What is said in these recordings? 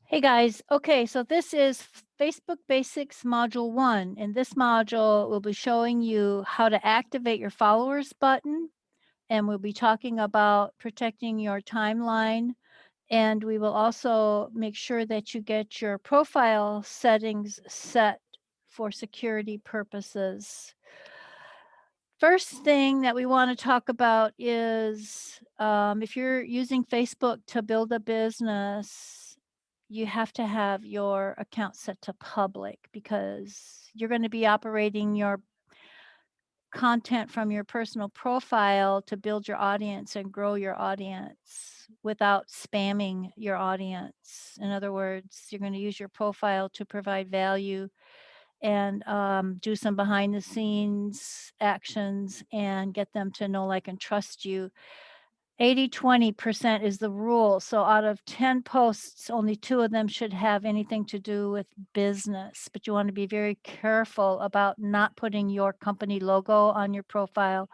Hey guys, okay, so this is Facebook Basics Module 1. In this module, we'll be showing you how to activate your followers button, and we'll be talking about protecting your timeline, and we will also make sure that you get your profile settings set for security purposes. First thing that we want to talk about is if you're using Facebook to build a business, you have to have your account set to public because you're going to be operating your content from your personal profile to build your audience and grow your audience without spamming your audience. In other words, you're going to use your profile to provide value and do some behind the scenes actions and get them to know, like, and trust you. 80-20% is the rule. So out of 10 posts, only 2 of them should have anything to do with business. But you want to be very careful about not putting your company logo on your profile,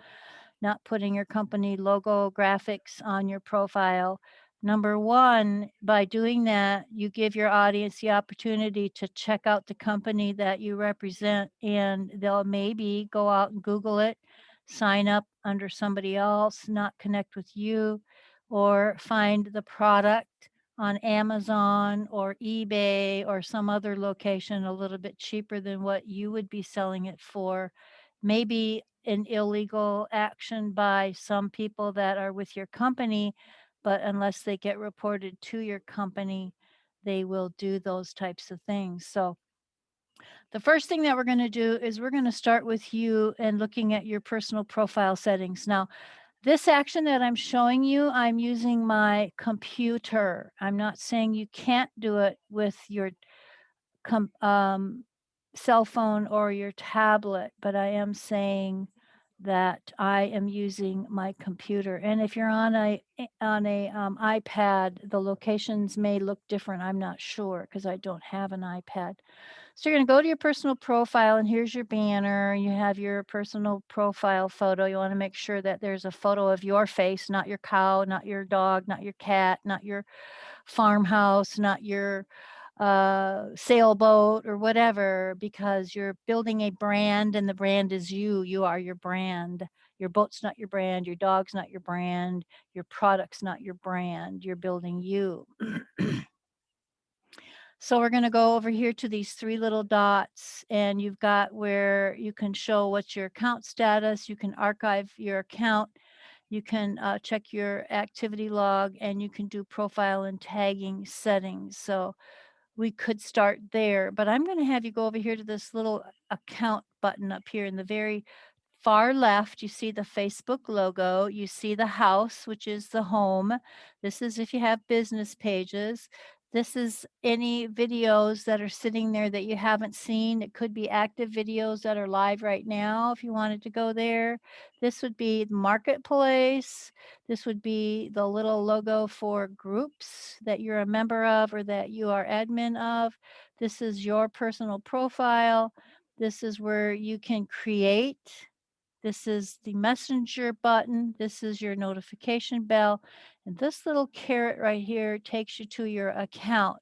not putting your company logo graphics on your profile. Number one, by doing that, you give your audience the opportunity to check out the company that you represent, and they'll maybe go out and Google it, sign up under somebody else, not connect with you, or find the product on Amazon or eBay or some other location a little bit cheaper than what you would be selling it for. Maybe an illegal action by some people that are with your company, but unless they get reported to your company, they will do those types of things. So, the first thing that we're going to do is we're going to start with you and looking at your personal profile settings. Now, this action that I'm showing you, I'm using my computer. I'm not saying you can't do it with your com cell phone or your tablet, but I am saying that I am using my computer. And if you're on a iPad, the locations may look different. I'm not sure because I don't have an iPad. So you're gonna go to your personal profile, and here's your banner. You have your personal profile photo. You wanna make sure that there's a photo of your face, not your cow, not your dog, not your cat, not your farmhouse, not your sailboat or whatever, because you're building a brand and the brand is you. You are your brand. Your boat's not your brand. Your dog's not your brand. Your product's not your brand. You're building you. So we're going to go over here to these 3 little dots, and you've got where you can show what's your account status. You can archive your account. You can check your activity log, and you can do profile and tagging settings. So we could start there, but I'm going to have you go over here to this little account button up here in the very far left. You see the Facebook logo, you see the house, which is the home. This is if you have business pages. This is any videos that are sitting there that you haven't seen. It could be active videos that are live right now if you wanted to go there. This would be the marketplace. This would be the little logo for groups that you're a member of or that you are admin of. This is your personal profile. This is where you can create. This is the messenger button. This is your notification bell. And this little caret right here takes you to your account.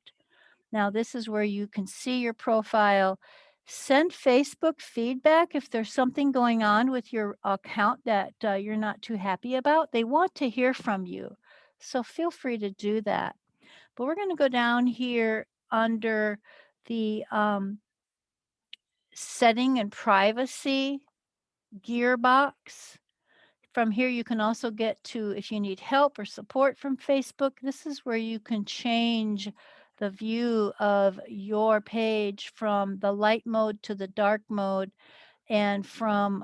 Now, this is where you can see your profile. Send Facebook feedback if there's something going on with your account that you're not too happy about. They want to hear from you. So feel free to do that. But we're going to go down here under the setting and privacy gearbox. From here, you can also get to if you need help or support from Facebook. This is where you can change the view of your page from the light mode to the dark mode, and from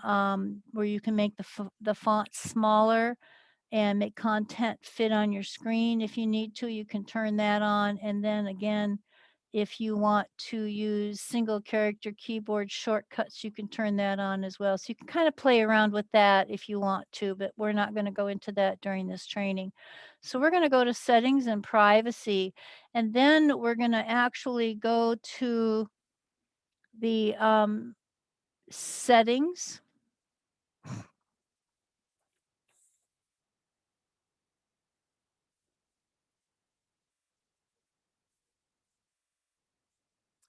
where you can make the font smaller and make content fit on your screen. If you need to, you can turn that on. And then again, if you want to use single character keyboard shortcuts, you can turn that on as well. So you can kind of play around with that if you want to, but we're not going to go into that during this training. So we're going to go to settings and privacy, and then we're going to actually go to the settings.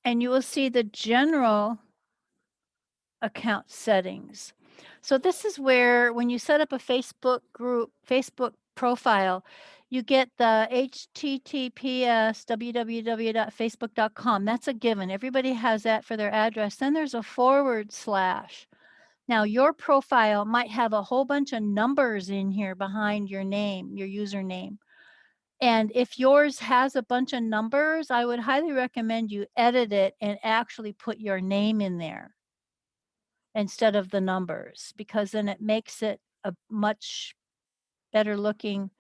and you will see the general account settings. So this is where when you set up a Facebook group, Facebook profile, you get the https www.facebook.com. That's a given. Everybody has that for their address. Then there's a /. Now your profile might have a whole bunch of numbers in here behind your name, your username. And if yours has a bunch of numbers, I would highly recommend you edit it and actually put your name in there instead of the numbers, because then it makes it a much better looking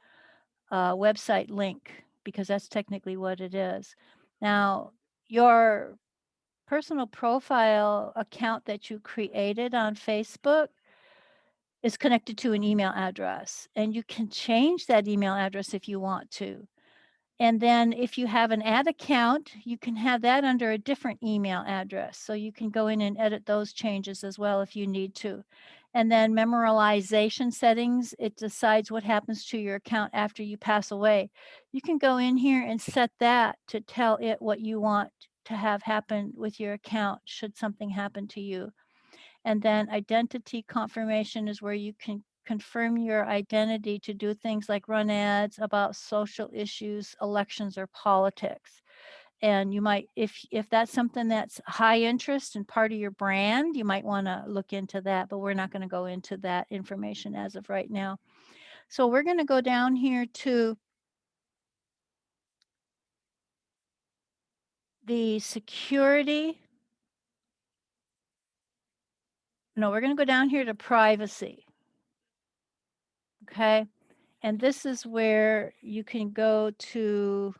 website link, because that's technically what it is. Now, your personal profile account that you created on Facebook is connected to an email address, and you can change that email address if you want to. And then if you have an ad account, you can have that under a different email address. So you can go in and edit those changes as well if you need to. And then memorization settings, it decides what happens to your account after you pass away. You can go in here and set that to tell it what you want to have happen with your account should something happen to you. And then identity confirmation is where you can confirm your identity to do things like run ads about social issues, elections, or politics. And you might, if that's something that's high interest and part of your brand, you might want to look into that, but we're not going to go into that information as of right now. So we're going to go down here to the security. No, we're going to go down here to privacy. Okay. And this is where you can go to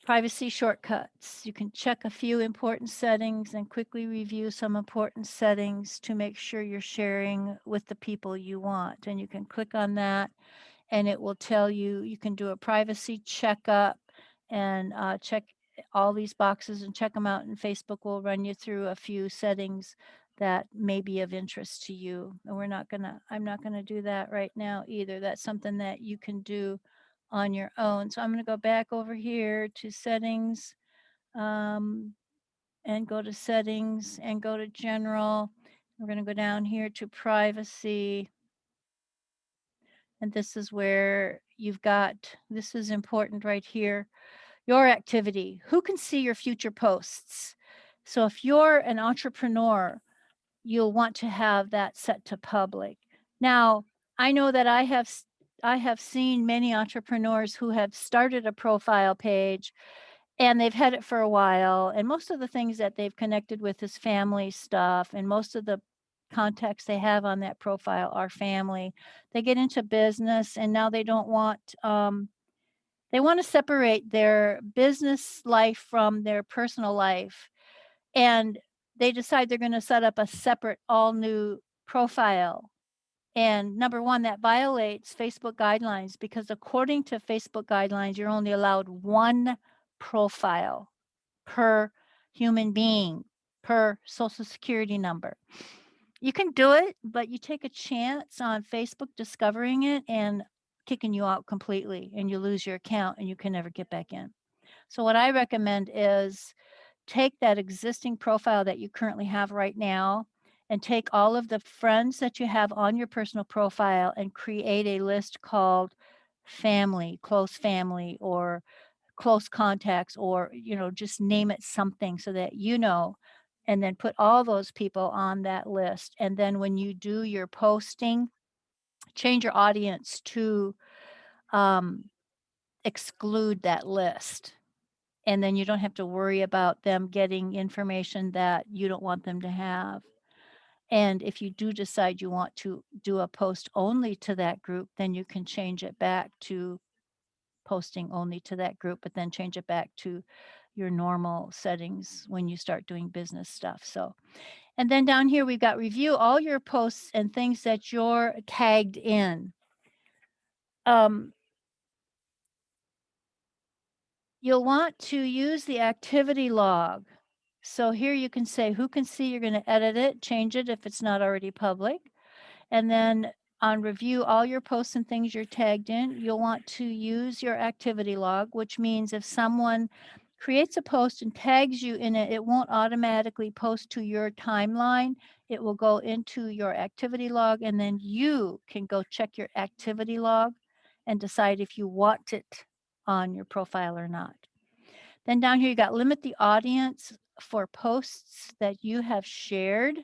privacy shortcuts. You can check a few important settings and quickly review some important settings to make sure you're sharing with the people you want. And you can click on that and it will tell you, you can do a privacy checkup and check all these boxes and check them out. And Facebook will run you through a few settings that may be of interest to you. And I'm not gonna do that right now either. That's something that you can do on your own. So I'm gonna go back over here to settings and go to settings and go to general. We're gonna go down here to privacy. And this is where you've got, this is important right here, your activity. Who can see your future posts? So if you're an entrepreneur, you'll want to have that set to public. Now, I know that I have seen many entrepreneurs who have started a profile page and they've had it for a while, and most of the things that they've connected with is family stuff, and most of the contacts they have on that profile are family. They get into business and now they don't want they want to separate their business life from their personal life, and they decide they're going to set up a separate all new profile. And number one, that violates Facebook guidelines, because according to Facebook guidelines, you're only allowed one profile per human being, per social security number. You can do it, but you take a chance on Facebook discovering it and kicking you out completely, and you lose your account and you can never get back in. So what I recommend is take that existing profile that you currently have right now and take all of the friends that you have on your personal profile and create a list called family, close family, or close contacts, or just name it something so that and then put all those people on that list. And then when you do your posting, change your audience to um, exclude that list. And then you don't have to worry about them getting information that you don't want them to have. And if you do decide you want to do a post only to that group, then you can change it back to posting only to that group, but then change it back to your normal settings when you start doing business stuff. So, and then down here, we've got review all your posts and things that you're tagged in. You'll want to use the activity log. So here you can say who can see, you're going to edit it, change it if it's not already public. And then On review all your posts and things you're tagged in, you'll want to use your activity log, which means if someone creates a post and tags you in it, it won't automatically post to your timeline. It will go into your activity log, and then you can go check your activity log and decide if you want it on your profile or not. Then down here, you got limit the audience for posts that you have shared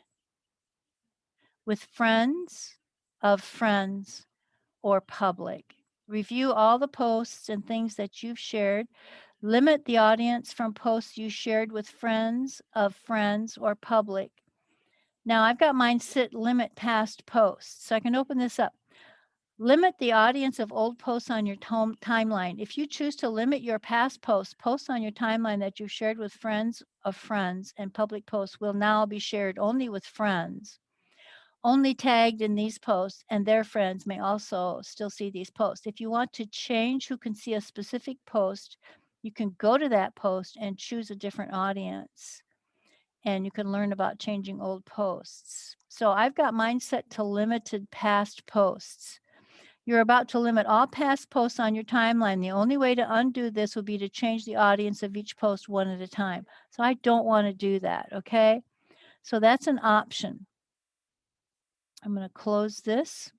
with friends, of friends, or public. Review all the posts and things that you've shared. Limit the audience from posts you shared with friends, of friends, or public. Now I've got mine set limit past posts. So I can open this up. Limit the audience of old posts on your timeline. If you choose to limit your past posts on your timeline that you've shared with friends of friends and public posts will now be shared only with friends. Only tagged in these posts, and their friends may also still see these posts. If you want to change who can see a specific post, you can go to that post and choose a different audience. And you can learn about changing old posts. So I've got mine set to limited past posts. You're about to limit all past posts on your timeline. The only way to undo this would be to change the audience of each post one at a time. So I don't want to do that, okay? So that's an option. I'm going to close this.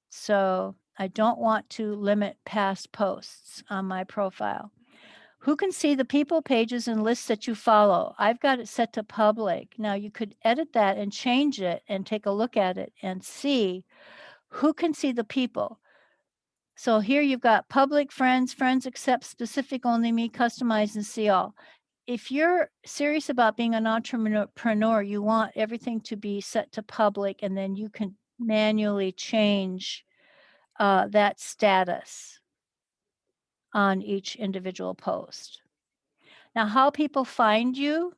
So I don't want to limit past posts on my profile. Who can see the people, pages, and lists that you follow? I've got it set to public. Now you could edit that and change it and take a look at it and see who can see the people. So here you've got public, friends, friends accept, specific, only me, customize, and see all. If you're serious about being an entrepreneur, you want everything to be set to public, and then you can manually change that status on each individual post. Now, how people find you,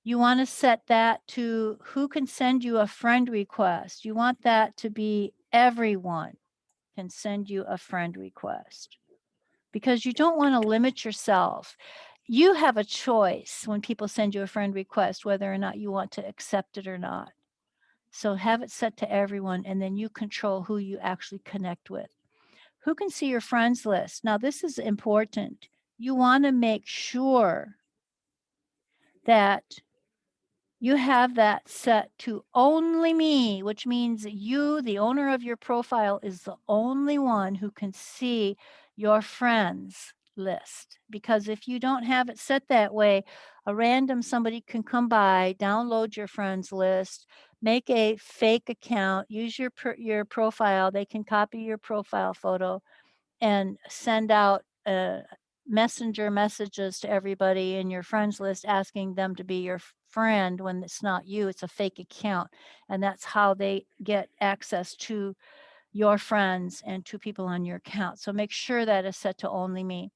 you want to set that to who can send you a friend request. You want that to be everyone can send you a friend request because you don't want to limit yourself. You have a choice when people send you a friend request whether or not you want to accept it or not. So have it set to everyone, and then you control who you actually connect with. Who can see your friends list? Now, this is important. You want to make sure that you have that set to only me, which means you, the owner of your profile, is the only one who can see your friends list. Because if you don't have it set that way, a random somebody can come by, download your friends list, make a fake account, use your profile. They can copy your profile photo and send out messenger messages to everybody in your friends list asking them to be your friend when it's not you, it's a fake account. And that's how they get access to your friends and to people on your account. So make sure that is set to only me.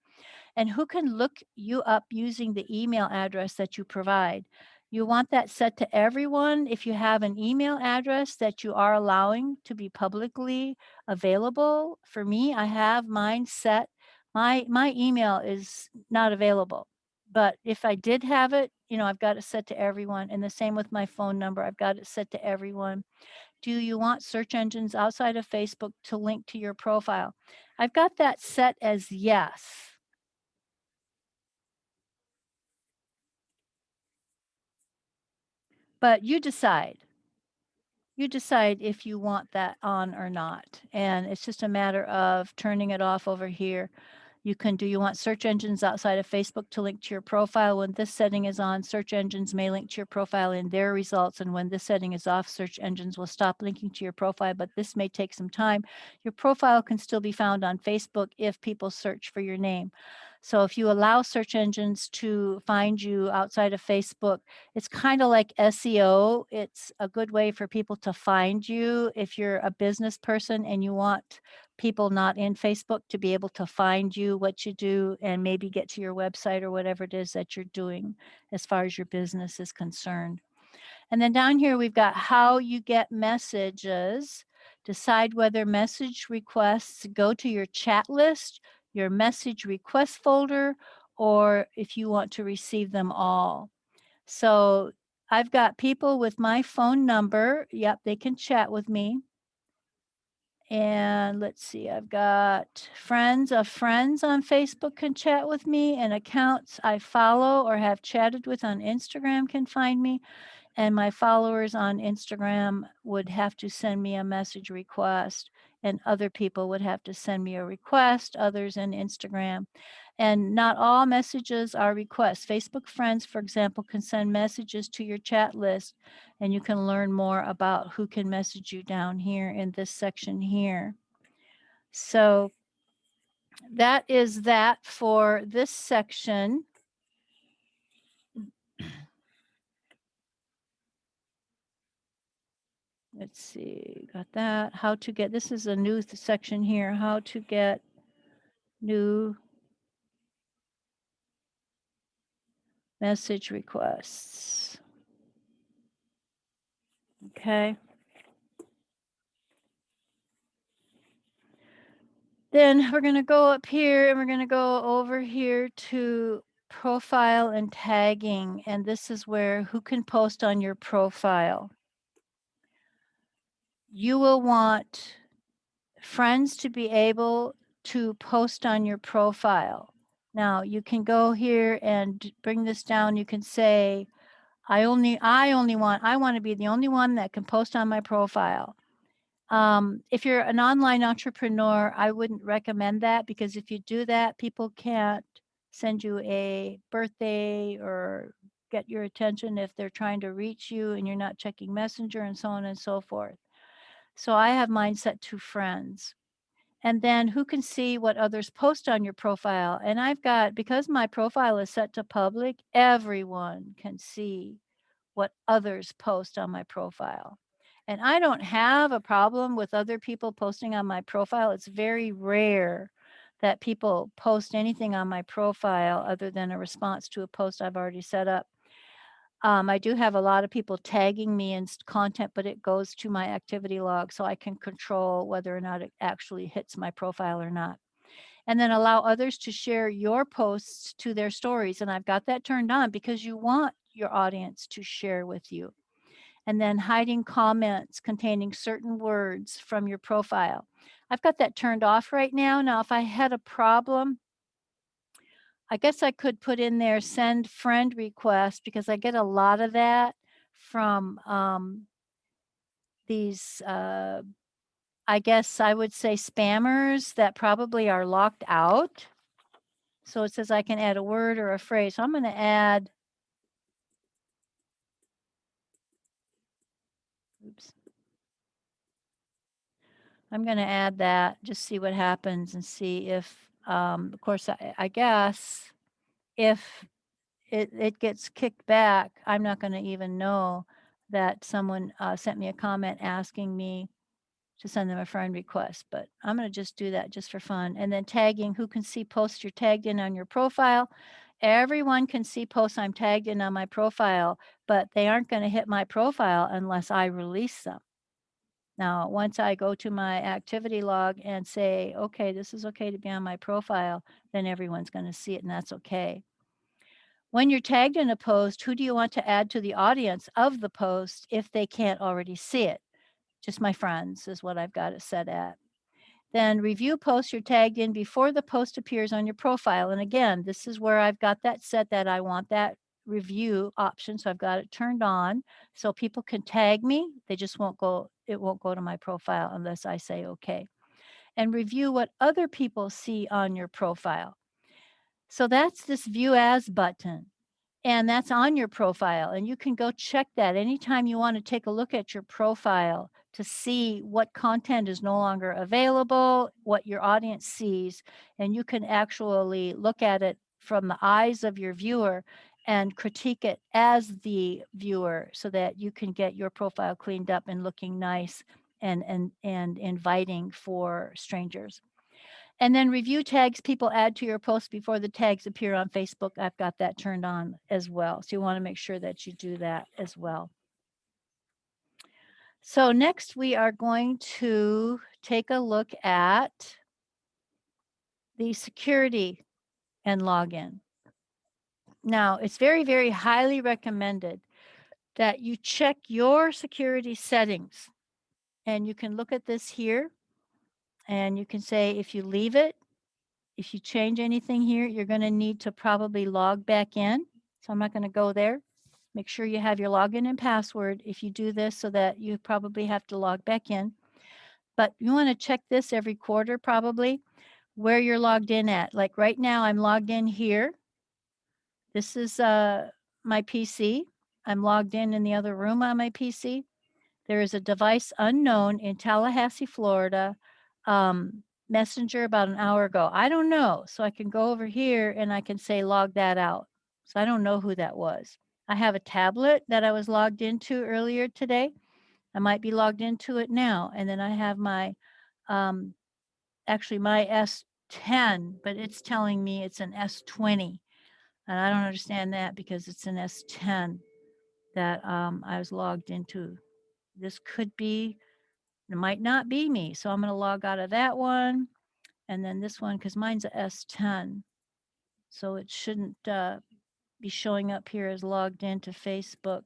And who can look you up using the email address that you provide. You want that set to everyone. If you have an email address that you are allowing to be publicly available, for me, I have mine set. My email is not available. But if I did have it, I've got it set to everyone. And the same with my phone number. I've got it set to everyone. Do you want search engines outside of Facebook to link to your profile? I've got that set as yes. But you decide. You decide if you want that on or not, and it's just a matter of turning it off over here. You want search engines outside of Facebook to link to your profile? When this setting is on, search engines may link to your profile in their results, and when this setting is off, search engines will stop linking to your profile, but this may take some time. Your profile can still be found on Facebook if people search for your name. So if you allow search engines to find you outside of Facebook, it's kind of like SEO. It's a good way for people to find you if you're a business person and you want people not in Facebook to be able to find you, what you do, and maybe get to your website or whatever it is that you're doing as far as your business is concerned. And then down here, we've got how you get messages. Decide whether message requests go to your chat list, your message request folder, or if you want to receive them all. So I've got people with my phone number. Yep, they can chat with me. And let's see, I've got friends of friends on Facebook can chat with me, and accounts I follow or have chatted with on Instagram can find me. And my followers on Instagram would have to send me a message request, and other people would have to send me a request, others in Instagram. And not all messages are requests. Facebook friends, for example, can send messages to your chat list, and you can learn more about who can message you down here in this section here. So that is that for this section. Let's see, got that. How to get, this is a new section here, how to get new message requests. Okay. Then we're going to go up here and we're going to go over here to profile and tagging. And this is where who can post on your profile. You will want friends to be able to post on your profile. Now you can go here and bring this down. You can say, I want to be the only one that can post on my profile. If you're an online entrepreneur, I wouldn't recommend that, because if you do that, people can't send you a birthday or get your attention if they're trying to reach you and you're not checking Messenger and so on and so forth. So I have mine set to friends. And then who can see what others post on your profile? And I've got, because my profile is set to public, everyone can see what others post on my profile. And I don't have a problem with other people posting on my profile. It's very rare that people post anything on my profile other than a response to a post I've already set up. I do have a lot of people tagging me in content, but it goes to my activity log, so I can control whether or not it actually hits my profile or not. And then allow others to share your posts to their stories. And I've got that turned on because you want your audience to share with you. And then hiding comments containing certain words from your profile. I've got that turned off right now. Now, if I had a problem, I guess I could put in there send friend request, because I get a lot of that from these, I guess I would say spammers that probably are locked out. So it says I can add a word or a phrase. So I'm going to add, oops. I'm going to add that, just see what happens and see if, of course, I guess if it gets kicked back, I'm not going to even know that someone sent me a comment asking me to send them a friend request, but I'm going to just do that just for fun. And then tagging, who can see posts you're tagged in on your profile? Everyone can see posts I'm tagged in on my profile, but they aren't going to hit my profile unless I release them. Now, once I go to my activity log and say, okay, this is okay to be on my profile, then everyone's going to see it, and that's okay. When you're tagged in a post, who do you want to add to the audience of the post if they can't already see it? Just my friends is what I've got it set at. Then review posts you're tagged in before the post appears on your profile. And again, this is where I've got that set that I want that review option. So I've got it turned on so people can tag me. They just won't go, it won't go to my profile unless I say okay. And review what other people see on your profile. So that's this view as button. And that's on your profile, and you can go check that anytime you want to take a look at your profile to see what content is no longer available, what your audience sees, and you can actually look at it from the eyes of your viewer and critique it as the viewer so that you can get your profile cleaned up and looking nice and inviting for strangers. And then review tags people add to your post before the tags appear on Facebook. I've got that turned on as well. So you want to make sure that you do that as well. So next we are going to take a look at the security and login. Now, it's very, very highly recommended that you check your security settings. And you can look at this here. And you can say if you leave it, if you change anything here, you're going to need to probably log back in. So I'm not going to go there. Make sure you have your login and password if you do this so that you probably have to log back in. But you want to check this every quarter probably where you're logged in at. Like right now, I'm logged in here. This is my PC. I'm logged in the other room on my PC. There is a device unknown in Tallahassee, Florida, messenger about an hour ago. I don't know. So I can go over here and I can say log that out. So I don't know who that was. I have a tablet that I was logged into earlier today. I might be logged into it now. And then I have my, actually my S10, but it's telling me it's an S20. And I don't understand that because it's an S10 that I was logged into. This could be, it might not be me. So I'm going to log out of that one. And then this one, because mine's a S10. So it shouldn't be showing up here as logged into Facebook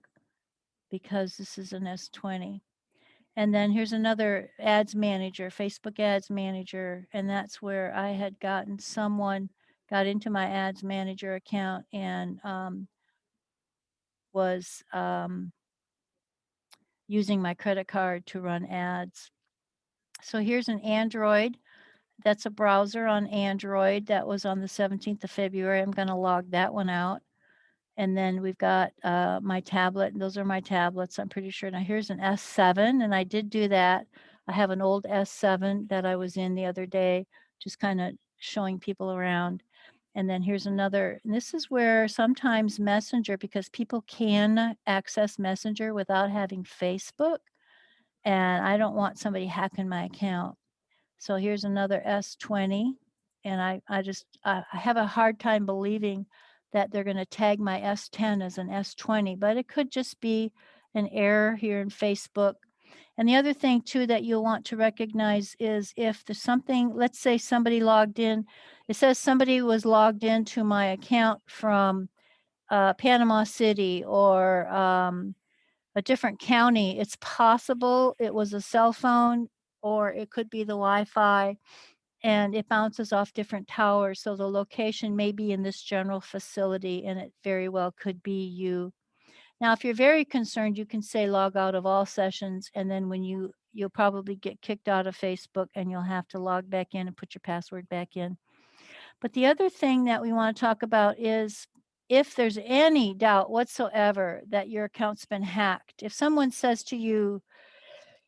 because this is an S20. And then here's another ads manager, Facebook ads manager. And that's where I had gotten someone got into my ads manager account and was using my credit card to run ads. So here's an Android. That's a browser on Android. That was on the 17th of February. I'm going to log that one out. And then we've got my tablet. And those are my tablets, I'm pretty sure. Now here's an S7, and I did do that. I have an old S7 that I was in the other day, just kind of showing people around. And then here's another, and this is where sometimes Messenger, because people can access Messenger without having Facebook, and I don't want somebody hacking my account. So here's another S20, and I have a hard time believing that they're going to tag my S10 as an S20, but it could just be an error here in Facebook. And the other thing too that you'll want to recognize is if there's something, let's say somebody logged in, it says somebody was logged into my account from Panama City or a different county. It's possible it was a cell phone or it could be the Wi-Fi and it bounces off different towers. So the location may be in this general facility and it very well could be you. Now, if you're very concerned, you can say log out of all sessions. And then when you'll probably get kicked out of Facebook and you'll have to log back in and put your password back in. But the other thing that we want to talk about is if there's any doubt whatsoever that your account's been hacked, if someone says to you,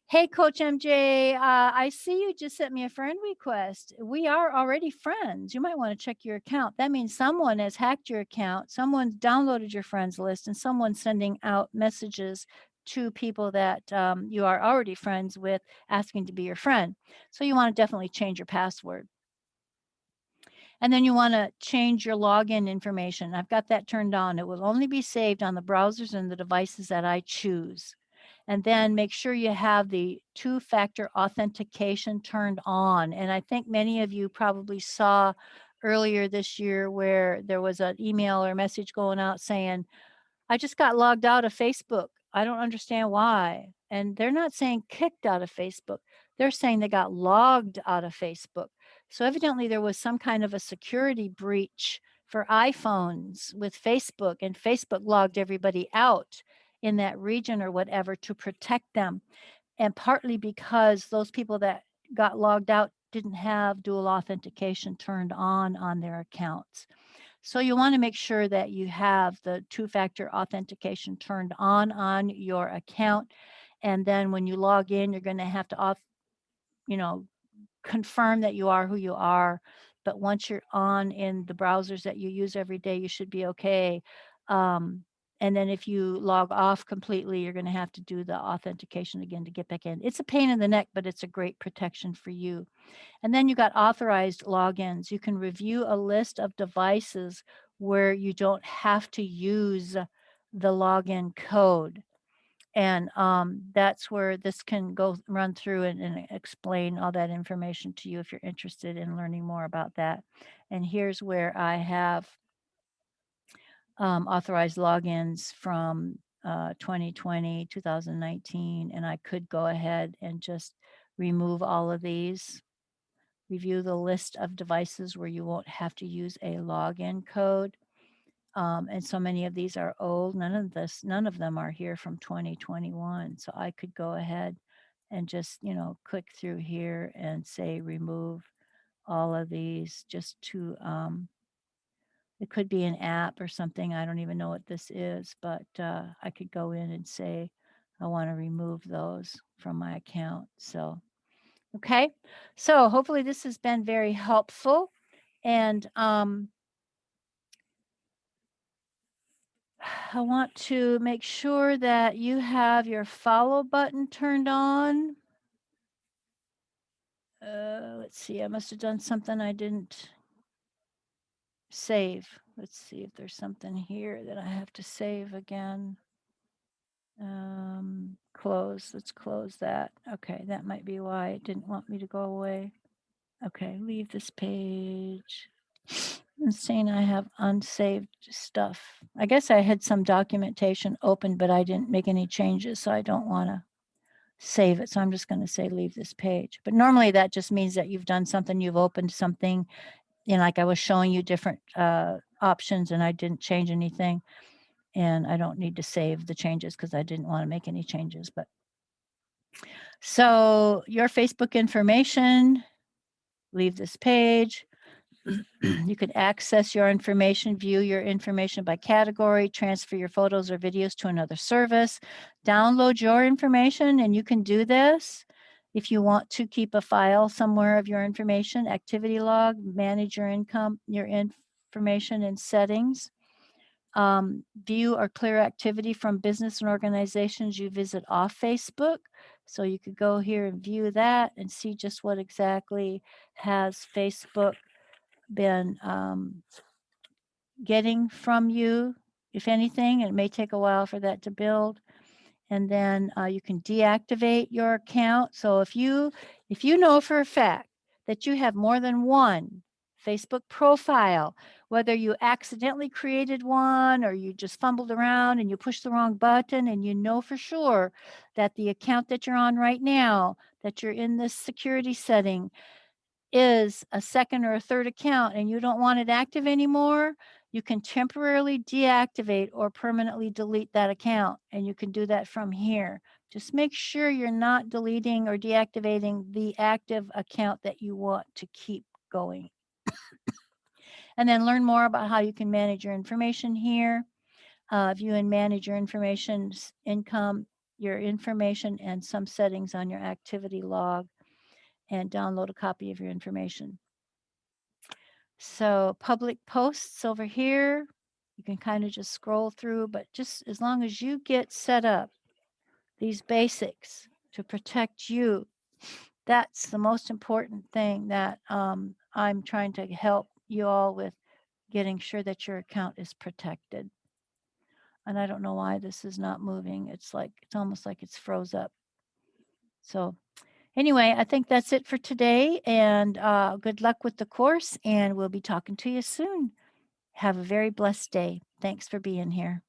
hey, Coach MJ, I see you just sent me a friend request. We are already friends. You might want to check your account. That means someone has hacked your account, someone's downloaded your friends list, and someone's sending out messages to people that you are already friends with asking to be your friend. So you want to definitely change your password. And then you want to change your login information. I've got that turned on. It will only be saved on the browsers and the devices that I choose. And then make sure you have the two-factor authentication turned on. And I think many of you probably saw earlier this year where there was an email or message going out saying, I just got logged out of Facebook. I don't understand why. And they're not saying kicked out of Facebook. They're saying they got logged out of Facebook. So evidently there was some kind of a security breach for iPhones with Facebook, and Facebook logged everybody out in that region or whatever to protect them. And partly because those people that got logged out didn't have dual authentication turned on their accounts. So you want to make sure that you have the two-factor authentication turned on your account. And then when you log in, you're going to have to you know, confirm that you are who you are. But once you're on in the browsers that you use every day, you should be okay. And then if you log off completely, you're going to have to do the authentication again to get back in. It's a pain in the neck, but it's a great protection for you. And then you got authorized logins. You can review a list of devices where you don't have to use the login code. And that's where this can run through and explain all that information to you if you're interested in learning more about that. And here's where I have authorized logins from 2020, 2019, and I could go ahead and just remove all of these. review the list of devices where you won't have to use a login code. And so many of these are old. None of them are here from 2021. So I could go ahead and just, click through here and say remove all of these just to, it could be an app or something. I don't even know what this is, but I could go in and say I want to remove those from my account. So, okay. So hopefully this has been very helpful. And I want to make sure that you have your follow button turned on. Let's see, I must have done something I didn't save. Let's see if there's something here that I have to save again. Close. Let's close that. Okay, that might be why it didn't want me to go away. Okay, leave this page. I'm saying I have unsaved stuff. I guess I had some documentation open, but I didn't make any changes, so I don't want to save it. So I'm just going to say leave this page. But normally that just means that you've done something, you've opened something, like I was showing you different options and I didn't change anything. And I don't need to save the changes because I didn't want to make any changes. But so your Facebook information, leave this page. You can access your information, view your information by category, transfer your photos or videos to another service, download your information, and you can do this if you want to keep a file somewhere of your information, activity log, manage your information in settings. View or clear activity from business and organizations you visit off Facebook. So you could go here and view that and see just what exactly has Facebook been getting from you, if anything. It may take a while for that to build. And then you can deactivate your account. So if you know for a fact that you have more than one Facebook profile, whether you accidentally created one or you just fumbled around and you pushed the wrong button, and you know for sure that the account that you're on right now, that you're in this security setting, is a second or a third account and you don't want it active anymore, you can temporarily deactivate or permanently delete that account. And you can do that from here. Just make sure you're not deleting or deactivating the active account that you want to keep going. And then learn more about how you can manage your information here. View and manage your information, income, your information, and some settings on your activity log, and download a copy of your information. So public posts over here, you can kind of just scroll through, but just as long as you get set up, these basics to protect you, that's the most important thing that I'm trying to help you all with, getting sure that your account is protected. And I don't know why this is not moving. It's almost like it's froze up. So anyway, I think that's it for today, and good luck with the course, and we'll be talking to you soon. Have a very blessed day. Thanks for being here.